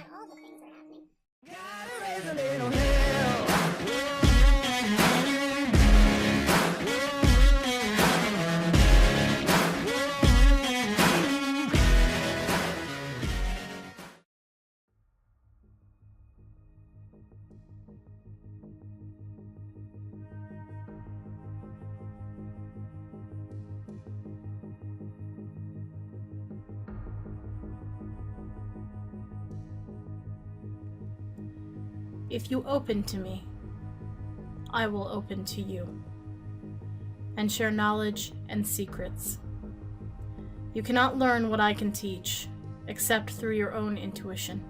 why all the things are happening. Gotta raise a little hell. If you open to me, I will open to you, and share knowledge and secrets. You cannot learn what I can teach, except through your own intuition,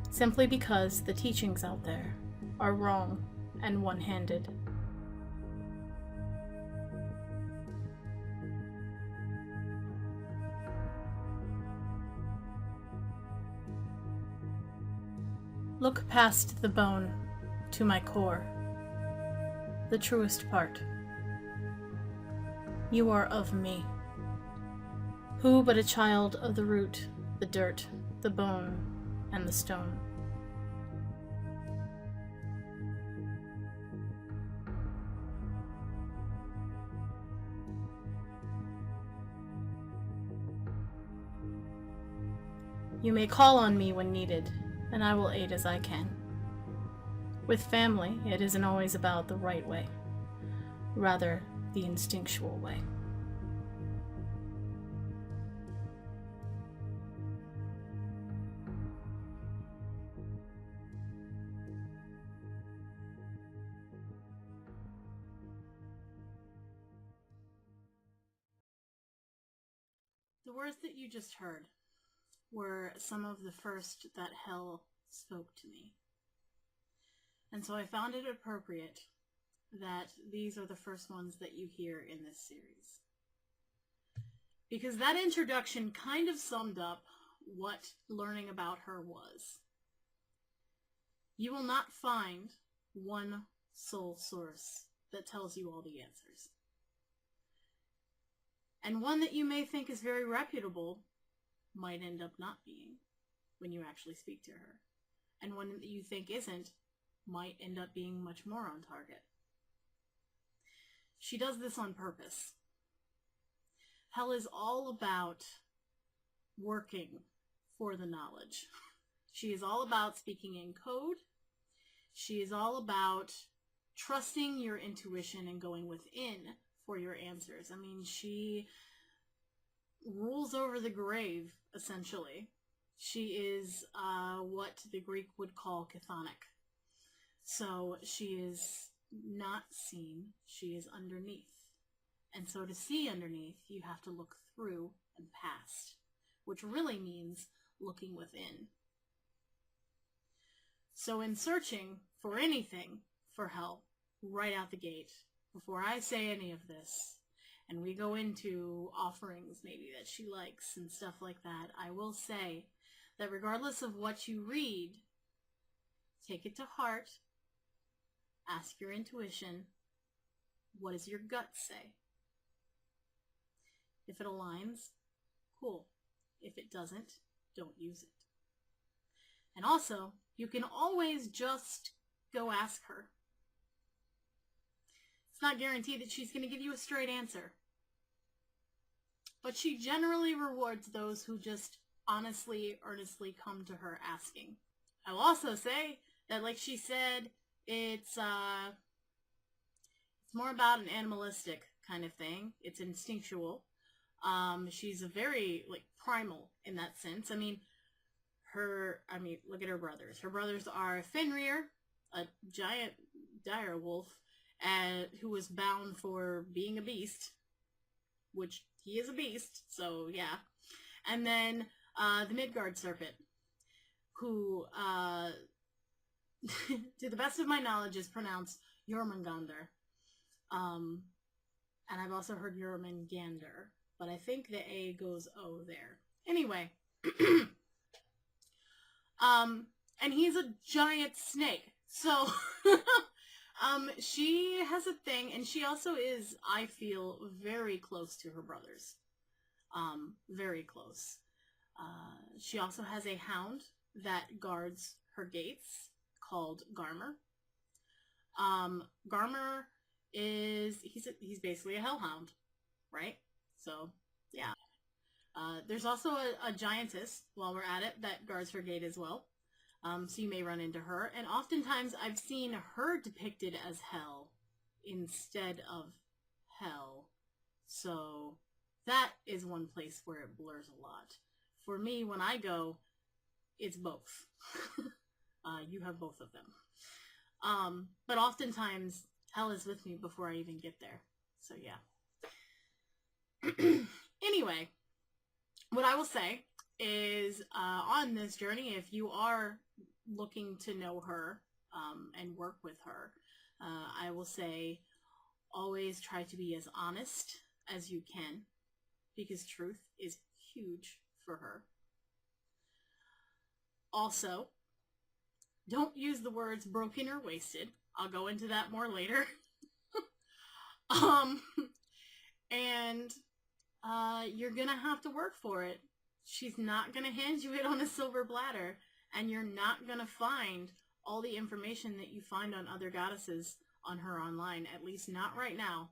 simply because the teachings out there are wrong and one-handed. Look past the bone to my core, the truest part. You are of me. Who but a child of the root, the dirt, the bone, and the stone? You may call on me when needed, and I will aid as I can. With family, it isn't always about the right way, rather the instinctual way. The words that you just heard were some of the first that Hel spoke to me. And so I found it appropriate that these are the first ones that you hear in this series. Because that introduction kind of summed up what learning about her was. You will not find one sole source that tells you all the answers. And one that you may think is very reputable might end up not being when you actually speak to her. And one that you think isn't might end up being much more on target. She does this on purpose. Hel is all about working for the knowledge. She is all about speaking in code. She is all about trusting your intuition and going within for your answers. I mean, she rules over the grave, essentially. She is what the Greek would call chthonic. So she is not seen, she is underneath. And so to see underneath, you have to look through and past, which really means looking within. So in searching for anything for Hel, right out the gate, before I say any of this, and we go into offerings maybe that she likes and stuff like that, I will say that regardless of what you read, take it to heart, ask your intuition, what does your gut say? If it aligns, cool. If it doesn't, don't use it. And also, you can always just go ask her. It's not guaranteed that she's going to give you a straight answer. But she generally rewards those who just honestly, earnestly come to her asking. I will also say that, like she said, it's more about an animalistic kind of thing. It's instinctual. She's a very, primal in that sense. I mean, look at her brothers. Her brothers are Fenrir, a giant dire wolf, who was bound for being a beast, which he is a beast, so yeah. And then the Midgard serpent, who, to the best of my knowledge, is pronounced Jormungandr. And I've also heard Jormungandr, but I think the A goes O there. Anyway. And he's a giant snake. So, she has a thing, and she also is, I feel, very close to her brothers. Very close. She also has a hound that guards her gates called Garmer. Garmer he's basically a hellhound, right? So, yeah. There's also a giantess, while we're at it, that guards her gate as well. So you may run into her. And oftentimes I've seen her depicted as Hel instead of Hell. So that is one place where it blurs a lot. For me, when I go, it's both. You have both of them. But oftentimes Hel is with me before I even get there. So yeah. Anyway, what I will say is on this journey, if you are looking to know her and work with her, I will say always try to be as honest as you can, because truth is huge for her. Also, don't use the words broken or wasted. I'll go into that more later. And you're gonna have to work for it. She's not gonna hand you it on a silver platter, and you're not gonna find all the information that you find on other goddesses on her online, at least not right now.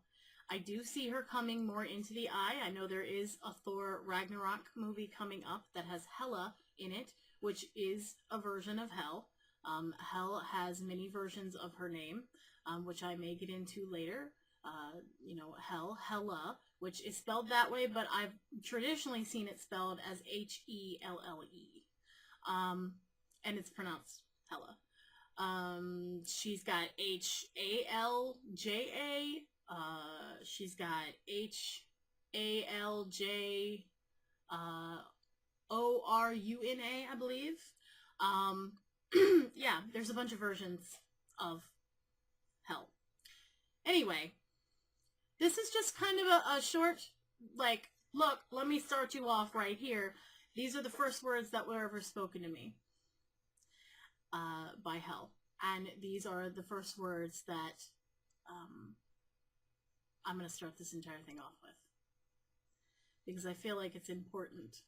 I do see her coming more into the eye. I know there is a Thor Ragnarok movie coming up that has Hela in it, which is a version of Hel. Hel has many versions of her name, which I may get into later. Hel, Hela, which is spelled that way, but I've traditionally seen it spelled as H-E-L-L-E. And it's pronounced Hela. She's got H-A-L-J-A. She's got H-A-L-J, O-R-U-N-A, I believe. Yeah, there's a bunch of versions of Hel. Anyway, this is just kind of a short, like, look, let me start you off right here. These are the first words that were ever spoken to me by Hel. And these are the first words that I'm going to start this entire thing off with. Because I feel like it's important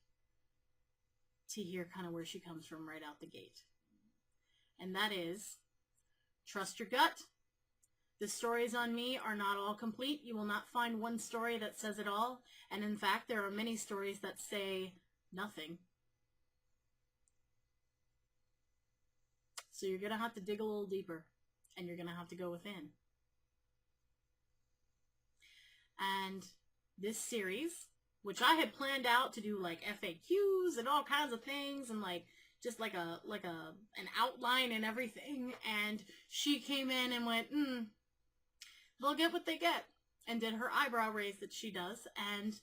to hear kind of where she comes from right out the gate. And that is, trust your gut. The stories on me are not all complete. You will not find one story that says it all. And in fact, there are many stories that say nothing. So you're going to have to dig a little deeper. And you're going to have to go within. And this series, which I had planned out to do like FAQs and all kinds of things, and like just like an outline and everything, and she came in and went, they'll get what they get, and did her eyebrow raise that she does, and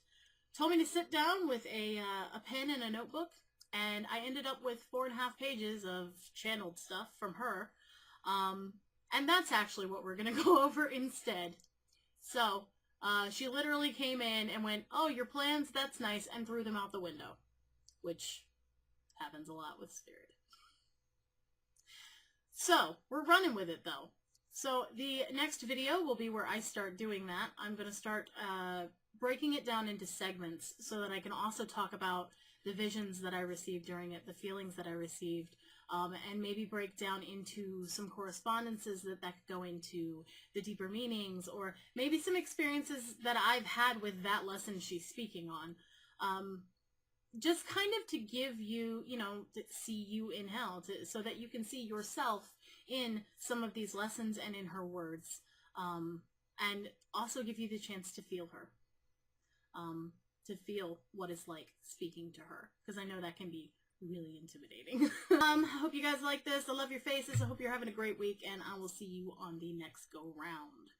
told me to sit down with a pen and a notebook, and I ended up with 4.5 pages of channeled stuff from her, and that's actually what we're going to go over instead. So, she literally came in and went, oh, your plans, that's nice, and threw them out the window, which happens a lot with Spirit. So, we're running with it, though. So, the next video will be where I start doing that. I'm going to start breaking it down into segments so that I can also talk about the visions that I received during it, the feelings that I received, and maybe break down into some correspondences that could go into the deeper meanings, or maybe some experiences that I've had with that lesson she's speaking on. Just kind of to give you, to see you in hell, so that you can see yourself in some of these lessons and in her words, and also give you the chance to feel her, to feel what it's like speaking to her, because I know that can be really intimidating. I hope you guys like this. I love your faces. I hope you're having a great week, and I will see you on the next go round.